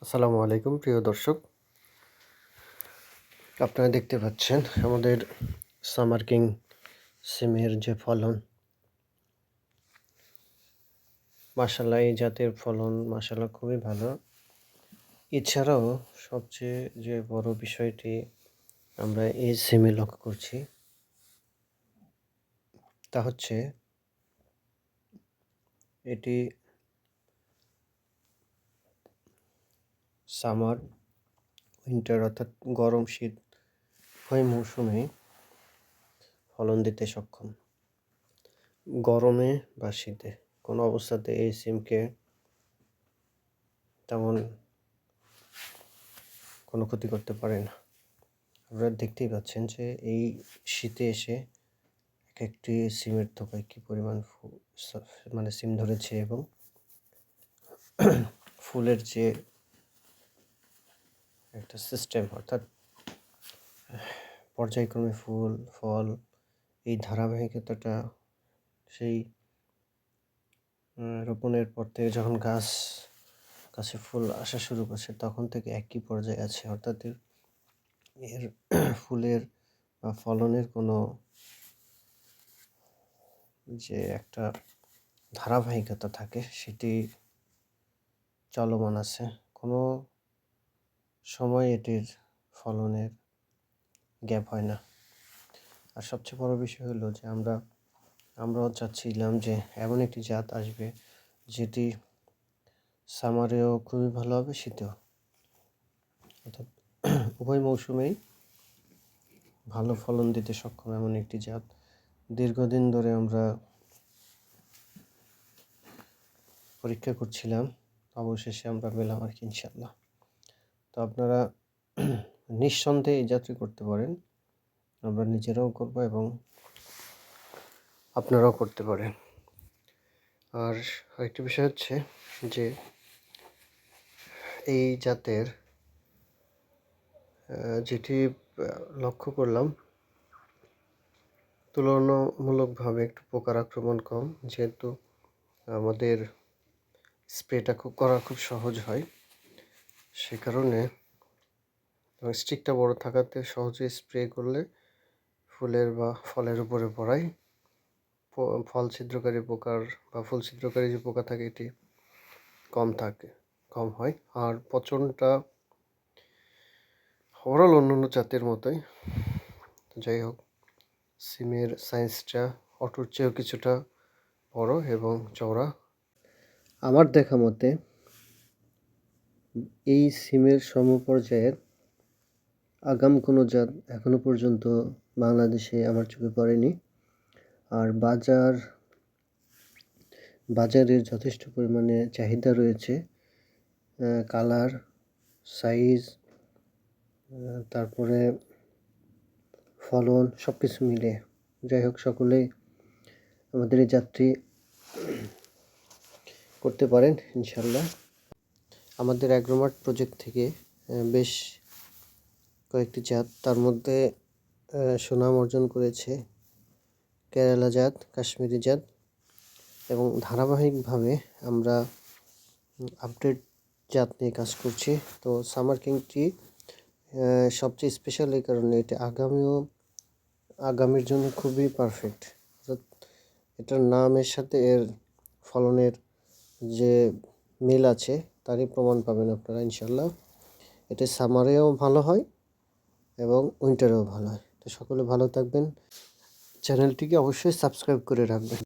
আসসালামু আলাইকুম প্রিয় দর্শক, আপনারা দেখতে পাচ্ছেন আমাদের সামার কিং সিমের যে ফলন, মাশাআল্লাহ এই জাতের ফলন মাশাআল্লাহ খুবই ভালো। এছাড়াও সবচেয়ে যে বড় বিষয়টি আমরা এই সিমে লক্ষ্য করছি তা হচ্ছে এটি সামার উইন্টার অর্থাৎ গরম শীত উভয় মৌসুমে ফলন দিতে সক্ষম। গরমে বা শীতে কোনো অবস্থাতে এই সিমকে তেমন কোনো ক্ষতি করতে পারে না। আপনারা দেখতেই পাচ্ছেন যে এই শীতে এসে একটি সিমের থোকায় কি পরিমাণ মানে সিম ধরেছে এবং ফুলের যে একটা সিস্টেম, অর্থাৎ পর্যায়ক্রমে ফুল ফল, এই ধারাবাহিকতাটা সেই রোপণের পর থেকে যখন গাছে ফুল আসা শুরু করছে তখন থেকে একই পর্যায়ে আছে, অর্থাৎ এর ফুলের বা ফলনের কোনো যে একটা ধারাবাহিকতা থাকে সেটি চলমান আছে। কোনো সময় এটির ফলনের গ্যাপ হয় না। আর সবচেয়ে বড় বিষয় হলো যে আমরাও চাচ্ছিলাম যে এমন একটি জাত আসবে যেটি সামারেও খুবই ভালো হবে, শীতেও, অর্থাৎ উভয় মৌসুমেই ভালো ফলন দিতে সক্ষম এমন একটি জাত। দীর্ঘদিন ধরে আমরা পরীক্ষা করছিলাম, অবশেষে আমরা পেলাম আর কি, ইনশাআল্লাহ। তো আপনারা নিঃসন্দেহে এই যাত্রা করতে পারেন, আমরা নিজেরাও করব এবং আপনারাও করতে পারেন। আর আরেকটি বিষয় হচ্ছে যে এই জাতের যেটি লক্ষ্য করলাম তুলনামূলকভাবে একটু পোকার আক্রমণ কম, যেহেতু আমাদের স্প্রেটা করা খুব সহজ হয়, সে কারণে এবং স্টিকটা বড় থাকাতে সহজে স্প্রে করলে ফুলের বা ফলের উপরে পড়ায় ফল ছিদ্রকারী পোকার বা ফুল ছিদ্রকারী যে পোকা থাকে এটি কম হয়। আর পচনটা ওভারঅল অন্যান্য জাতের মতোই। যাই হোক, সিমের সাইজটা অটোর চেয়েও কিছুটা বড় এবং চওড়া। আমার দেখা মতে এই সিমের সমপর্যায়ের আগাম কোনো জাত এখনো পর্যন্ত বাংলাদেশে আমার চোখে পড়েনি। আর বাজারে যথেষ্ট পরিমাণে চাহিদা রয়েছে। কালার, সাইজ, তারপরে ফলন সব কিছু মিলে, যাই হোক, সকলেই আমাদের এই যাত্রী করতে পারেন ইনশাল্লাহ। আমাদের অ্যাগ্রোমার্ট প্রজেক্ট থেকে বেশ কয়েকটি জাত, তার মধ্যে সুনাম অর্জন করেছে কেরালা জাত, কাশ্মীরি জাত, এবং ধারাবাহিকভাবে আমরা আপডেট জাত নিয়ে কাজ করছি। তো সামার কিংটি সবচেয়ে স্পেশাল এই কারণে এটা আগামীর জন্য খুবই পারফেক্ট। অর্থাৎ এটার নামের সাথে এর ফলনের যে মিল আছে তারই প্রমাণ পাবেন আপনারা ইনশাল্লাহ। এটা সামারেও ভালো হয় এবং উইন্টারেও ভালো হয়। তো সকলে ভালো থাকবেন, চ্যানেলটিকে অবশ্যই সাবস্ক্রাইব করে রাখবেন।